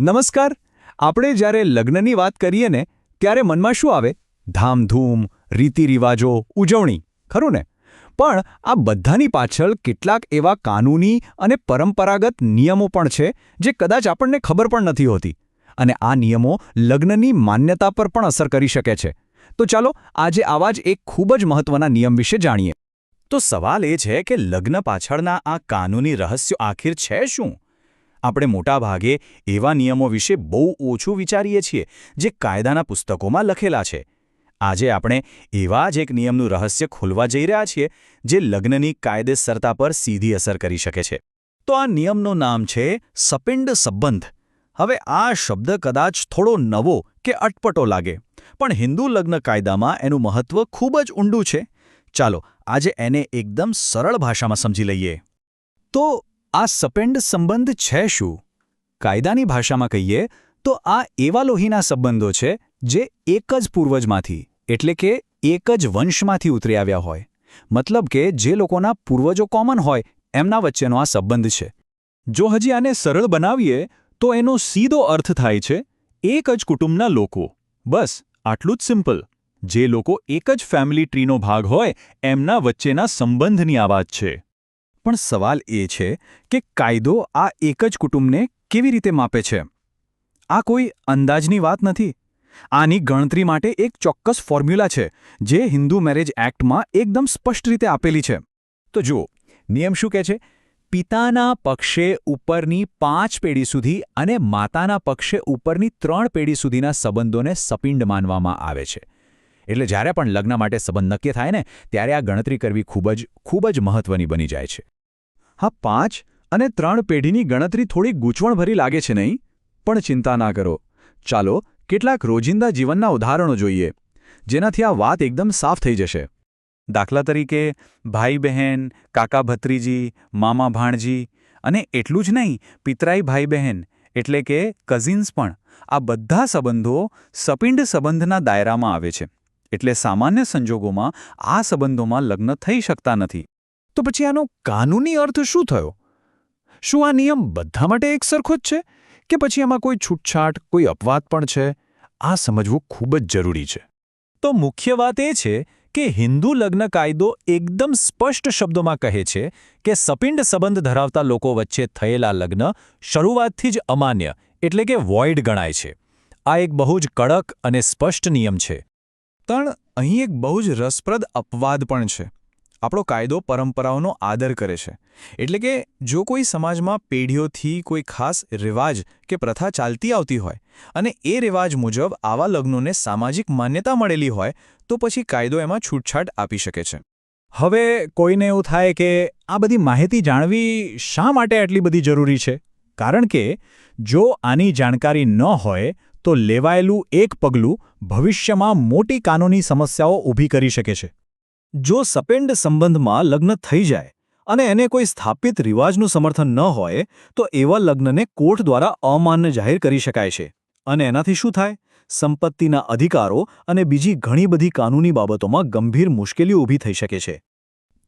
નમસ્કાર. આપણે જ્યારે લગ્નની વાત કરીએ ને ત્યારે મનમાં શું આવે? ધામધૂમ, રીતિરિવાજો, ઉજવણી, ખરું ને? પણ આ બધાની પાછળ કેટલાક એવા કાનૂની અને પરંપરાગત નિયમો પણ છે જે કદાચ આપણને ખબર પણ નથી હોતી. અને આ નિયમો લગ્નની માન્યતા પર પણ અસર કરી શકે છે. તો ચાલો આજે આવા જ એક ખૂબ જ મહત્વના નિયમ વિશે જાણીએ. તો સવાલ એ છે કે લગ્ન પાછળના આ કાનૂની રહસ્યો આખિર છે શું? આપણે મોટાભાગે એવા નિયમો વિશે બહુ ઓછું વિચારીએ છીએ જે કાયદાના પુસ્તકોમાં લખેલા છે. આજે આપણે એવા જ એક નિયમનું રહસ્ય ખોલવા જઈ રહ્યા છીએ જે લગ્નની કાયદેસરતા પર સીધી અસર કરી શકે છે. તો આ નિયમનું નામ છે સપિંડ સંબંધ. હવે આ શબ્દ કદાચ થોડો નવો કે અટપટો લાગે, પણ હિન્દુ લગ્ન કાયદામાં એનું મહત્વ ખૂબ જ ઊંડું છે. ચાલો આજે એને એકદમ સરળ ભાષામાં સમજી લઈએ. તો આ સપિંડ સંબંધ છે શું? કાયદાની ભાષામાં કહીએ તો આ એવા લોહીના સંબંધો છે જે એક જ પૂર્વજમાંથી એટલે કે એક જ વંશમાંથી ઉતરી આવ્યા હોય. મતલબ કે જે લોકોના પૂર્વજો કોમન હોય એમના વચ્ચેનો આ સંબંધ છે. જો હજી આને સરળ બનાવીએ તો એનો સીધો અર્થ થાય છે એક જ કુટુંબના લોકો. બસ આટલું જ સિમ્પલ. જે લોકો એક જ ફેમિલી ટ્રીનો ભાગ હોય એમના વચ્ચેના સંબંધની આ વાત છે. પણ સવાલ એ છે કે કાયદો આ એક જ કુટુંબને કેવી રીતે માપે છે? આ કોઈ અંદાજની વાત નથી. આની ગણતરી માટે એક ચોક્કસ ફોર્મ્યુલા છે જે હિન્દુ મેરેજ એક્ટમાં એકદમ સ્પષ્ટ રીતે આપેલી છે. તો જુઓ, નિયમ શું કહે છે? પિતાના પક્ષે ઉપરની 5 પેઢી સુધી અને માતાના પક્ષે ઉપરની 3 પેઢી સુધીના સંબંધોને સપિંડ માનવામાં આવે છે. એટલે જ્યારે પણ લગ્ન માટે સંબંધ નક્કી થાય ને ત્યારે આ ગણતરી કરવી ખૂબ જ મહત્વની બની જાય છે. હા, 5 અને 3 પેઢીની ગણતરી થોડી ગૂંચવણભરી લાગે છે નહીં? પણ ચિંતા ના કરો. ચાલો કેટલાક રોજિંદા જીવનના ઉદાહરણો જોઈએ જેનાથી આ વાત એકદમ સાફ થઈ જશે. દાખલા તરીકે ભાઈ બહેન, કાકા ભત્રીજી, મામા ભાણજી અને એટલું જ નહીં, પિતરાઈ ભાઈ બહેન એટલે કે કઝિન્સ પણ. આ બધા સંબંધો સપિંડ સંબંધના દાયરામાં આવે છે. એટલે સામાન્ય સંજોગોમાં આ સંબંધોમાં લગ્ન થઈ શકતા નથી. તો પછી આનો કાનૂની અર્થ શું થયો? શું આ નિયમ બધા માટે એક સરખો જ છે કે પછી એમાં કોઈ છૂટછાટ, કોઈ અપવાદ પણ છે? આ સમજવું ખૂબ જ જરૂરી છે. તો મુખ્ય વાત એ છે કે હિન્દુ લગ્ન કાયદો એકદમ સ્પષ્ટ શબ્દોમાં કહે છે કે સપિંડ સંબંધ ધરાવતા લોકો વચ્ચે થયેલા લગ્ન શરૂઆતથી જ અમાન્ય એટલે કે વોઇડ ગણાય છે. આ એક બહુ જ કડક અને સ્પષ્ટ નિયમ છે. પણ અહીં એક બહુ જ રસપ્રદ અપવાદ પણ છે. આપણો કાયદો પરંપરાઓનો આદર કરે છે. એટલે કે જો કોઈ સમાજમાં પેઢીઓથી કોઈ ખાસ રિવાજ કે પ્રથા ચાલતી આવતી હોય અને એ રિવાજ મુજબ આવા લગ્નોને સામાજિક માન્યતા મળેલી હોય તો પછી કાયદો એમાં છૂટછાટ આપી શકે છે. હવે કોઈને એવું થાય કે આ બધી માહિતી જાણવી શા માટે આટલી બધી જરૂરી છે? કારણ કે જો આની જાણકારી ન હોય તો લેવાયેલું એક પગલું ભવિષ્યમાં મોટી કાનૂની સમસ્યાઓ ઊભી કરી શકે છે. જો સપિંડ સંબંધમાં લગ્ન થઈ જાય અને એને કોઈ સ્થાપિત રિવાજનું સમર્થન ન હોય તો એવા લગ્નને કોર્ટ દ્વારા અમાન્ય જાહેર કરી શકાય છે. અને એનાથી શું થાય? સંપત્તિના અધિકારો અને બીજી ઘણી બધી કાનૂની બાબતોમાં ગંભીર મુશ્કેલીઓ ઊભી થઈ શકે છે.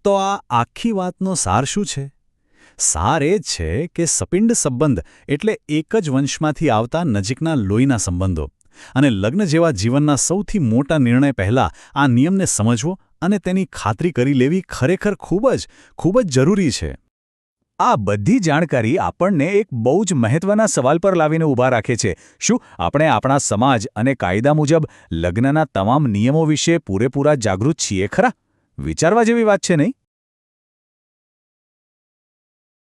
તો આ આખી વાતનો સાર શું છે? સાર એ જ છે કે સપિંડ સંબંધ એટલે એક જ વંશમાંથી આવતા નજીકના લોહીના સંબંધો. અને લગ્ન જેવા જીવનના સૌથી મોટા નિર્ણય પહેલાં આ નિયમને સમજવો અને તેની ખાતરી કરી લેવી ખરેખર ખૂબ જ જરૂરી છે. આ બધી જાણકારી આપણને એક બહુ જ મહત્વના સવાલ પર લાવીને ઊભા રાખે છે. શું આપણે આપણા સમાજ અને કાયદા મુજબ લગ્નના તમામ નિયમો વિશે પૂરેપૂરા જાગૃત છીએ ખરા? વિચારવા જેવી વાત છે નહીં?